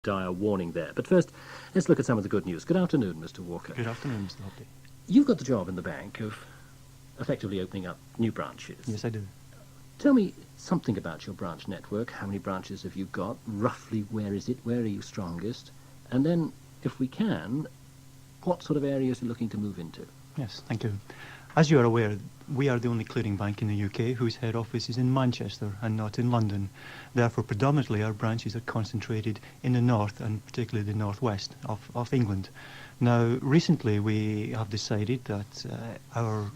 dire warning there. But first, let's look at some of the good news. Good afternoon, Mr. Walker. Good afternoon, Mr. Hopley. You've got the job in the bank of effectively opening up new branches. Yes, I do. Tell me something about your branch network. How many branches have you got? Roughly, where is it? Where are you strongest? And then, if we can, what sort of areas are you looking to move into? Yes, thank you. As you are aware, we are the only clearing bank in the UK whose head office is in Manchester and not in London. Therefore, predominantly our branches are concentrated in the north and particularly the northwest of England. Now, recently we have decided that our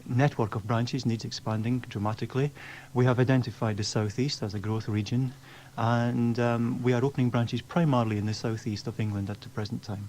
network of branches needs expanding dramatically. We have identified the southeast as a growth region, and we are opening branches primarily in the southeast of England at the present time.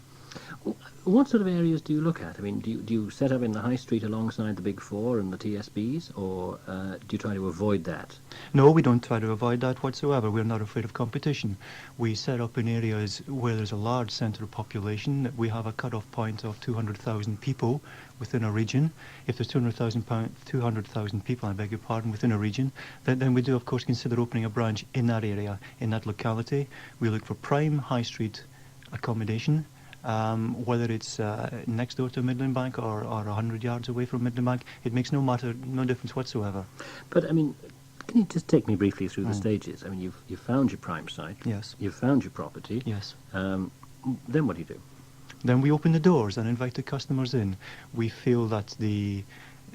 What sort of areas do you look at? I mean, do you set up in the high street alongside the Big Four and the TSBs, or do you try to avoid that? No, we don't try to avoid that whatsoever. We're not afraid of competition. We set up in areas where there's a large centre of population. We have a cut-off point of 200,000 people within a region. If there's 200,000 people, I beg your pardon, within a region, then we do, of course, consider opening a branch in that area, in that locality. We look for prime high street accommodation. Whether it's next door to Midland Bank or 100 yards away from Midland Bank, it makes no difference whatsoever. But, I mean, can you just take me briefly through the stages? I mean, you've found your prime site. Yes. You've found your property. Yes. Then what do you do? Then we open the doors and invite the customers in. We feel that the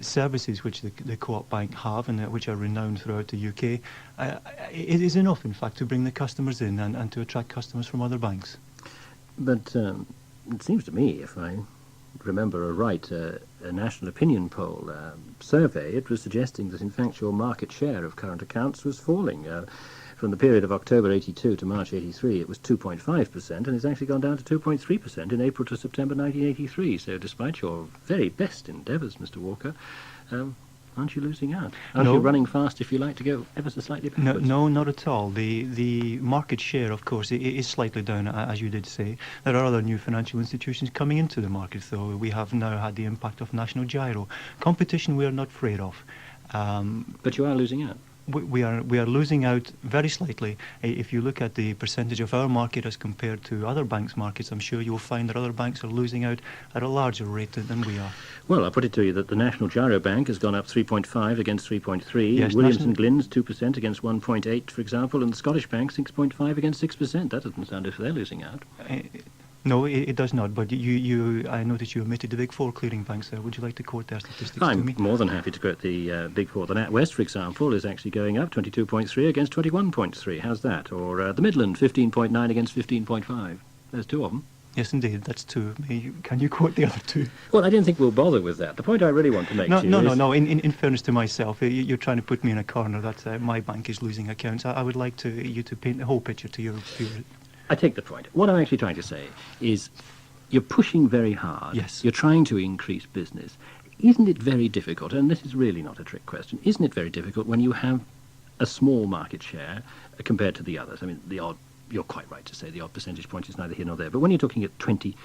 services which the Co-op Bank have and which are renowned throughout the UK, it is enough, in fact, to bring the customers in and to attract customers from other banks. But it seems to me, if I remember aright, a national opinion poll survey, it was suggesting that in fact your market share of current accounts was falling. From the period of October 82 to March 83, it was 2.5%, and it's actually gone down to 2.3% in April to September 1983. So despite your very best endeavours, Mr. Walker, aren't you losing out? Aren't you running fast, if you like, to go ever so slightly backwards? No, not at all. The market share, of course, is slightly down, as you did say. There are other new financial institutions coming into the market, though. We have now had the impact of National Giro. Competition we are not afraid of. But you are losing out. We are losing out very slightly. If you look at the percentage of our market as compared to other banks' markets, I'm sure you'll find that other banks are losing out at a larger rate than we are. Well, I'll put it to you that the National Giro Bank has gone up 3.5 against 3.3. Yes, Williams & Glyn's 2% against 1.8, for example, and the Scottish Bank 6.5 against 6%. That doesn't sound as if they're losing out. No, it does not, but I noticed you omitted the Big Four clearing banks there. Would you like to quote their statistics to me? I'm more than happy to quote the Big Four. The NatWest, for example, is actually going up 22.3 against 21.3. How's that? Or the Midland, 15.9 against 15.5. There's two of them. Yes, indeed, that's two. Can you quote the other two? Well, I don't think we'll bother with that. The point I really want to make to you is... No. In fairness to myself, you're trying to put me in a corner that my bank is losing accounts. I would like you to paint the whole picture to your viewers. I take the point. What I'm actually trying to say is you're pushing very hard. Yes. You're trying to increase business. Isn't it very difficult, and this is really not a trick question, isn't it very difficult when you have a small market share compared to the others? I mean, you're quite right to say the odd percentage point is neither here nor there, but when you're talking at 20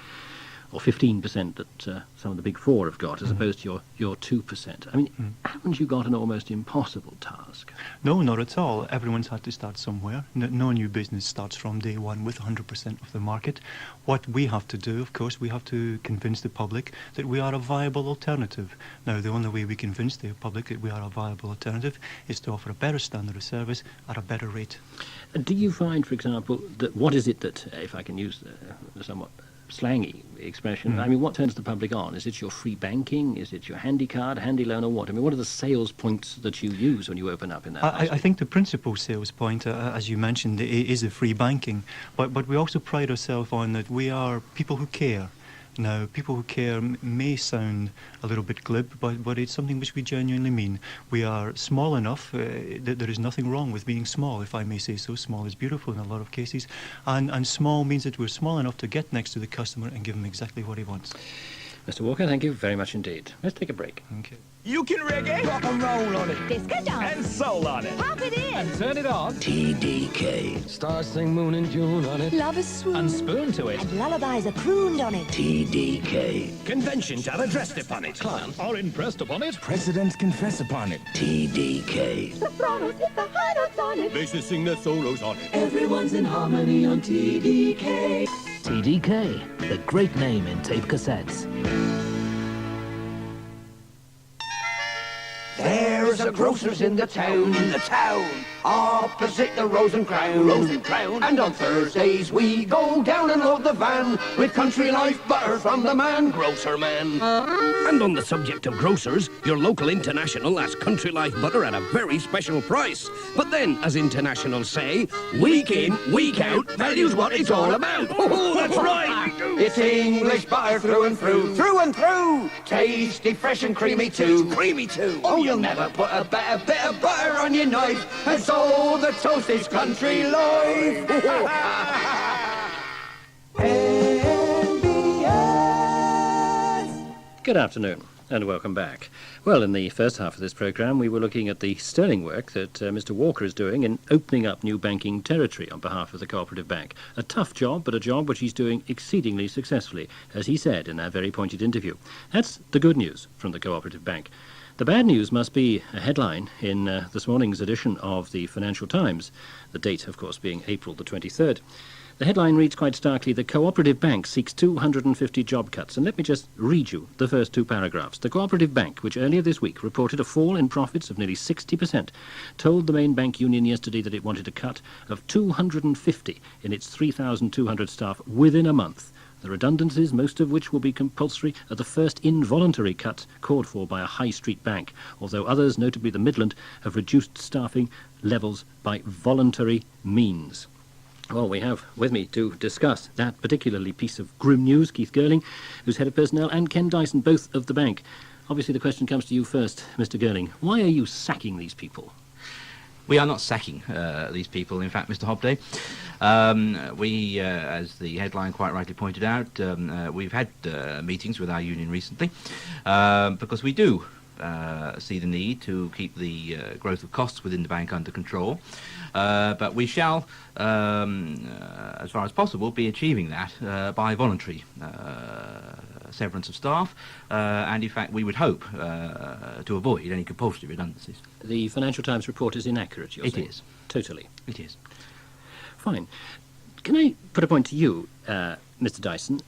or 15% that some of the Big Four have got, as opposed to your 2%. I mean, haven't you got an almost impossible task? No, not at all. Everyone's had to start somewhere. No new business starts from day one with 100% of the market. What we have to do, of course, we have to convince the public that we are a viable alternative. Now, the only way we convince the public that we are a viable alternative is to offer a better standard of service at a better rate. Do you find, for example, that what is it that, if I can use the somewhat slangy expression, I mean, what turns the public on? Is it your free banking? Is it your handy card, handy loan, or what? I mean, what are the sales points that you use when you open up in that I think the principal sales point, as you mentioned, is the free banking. But we also pride ourselves on that we are people who care. Now, people who care may sound a little bit glib, but it's something which we genuinely mean. We are small enough that there is nothing wrong with being small, if I may say so. Small is beautiful in a lot of cases. And small means that we're small enough to get next to the customer and give him exactly what he wants. Mr. Walker, thank you very much indeed. Let's take a break. Okay. You can reggae, rock and roll on it, Disco dance. and soul on it. Pop it in. And turn it on. TDK. Stars sing moon and June on it. Love is swoon. And spoon to it. And lullabies are crooned on it. TDK. Conventions are addressed upon it. Clients are impressed upon it. Presidents confess upon it. TDK. Sopranos hit the high notes on it. Basses sing their solos on it. Everyone's in harmony on TDK. TDK, the great name in tape cassettes. There's a grocer's in the town, opposite the Rose and Crown. And on Thursdays we go down and load the van with Country Life butter from the man, Grocer Man. And on the subject of grocers, your local International has Country Life butter at a very special price. But then, as International say, week in, week out, value's what it's all about. Oh, that's right, we do. It's English butter through and through, through and through. Tasty, fresh and creamy too. Creamy too. Oh, you'll never put a better bit of butter on your knife. And so the toast is Country Life. NBS. Good afternoon and welcome back. Well, in the first half of this programme, we were looking at the sterling work that Mr. Walker is doing in opening up new banking territory on behalf of the Cooperative Bank. A tough job, but a job which he's doing exceedingly successfully, as he said in that very pointed interview. That's the good news from the Cooperative Bank. The bad news must be a headline in this morning's edition of the Financial Times, the date, of course, being April the 23rd. The headline reads quite starkly, "The Cooperative Bank seeks 250 job cuts." And let me just read you the first two paragraphs. The Cooperative Bank, which earlier this week reported a fall in profits of nearly 60%, told the main bank union yesterday that it wanted a cut of 250 in its 3,200 staff within a month. The redundancies, most of which will be compulsory, are the first involuntary cuts called for by a high street bank, although others, notably the Midland, have reduced staffing levels by voluntary means. Well, we have with me to discuss that particularly piece of grim news, Keith Girling, who's head of personnel, and Ken Dyson, both of the bank. Obviously, the question comes to you first, Mr. Girling. Why are you sacking these people? We are not sacking these people, in fact, Mr. Hobday. We, as the headline quite rightly pointed out, we've had meetings with our union recently because we do see the need to keep the growth of costs within the bank under control. But we shall, as far as possible, be achieving that by voluntary severance of staff, and in fact we would hope to avoid any compulsory redundancies. The Financial Times report is inaccurate, you're saying? It is. Totally. It is. Fine. Can I put a point to you, Mr. Dyson?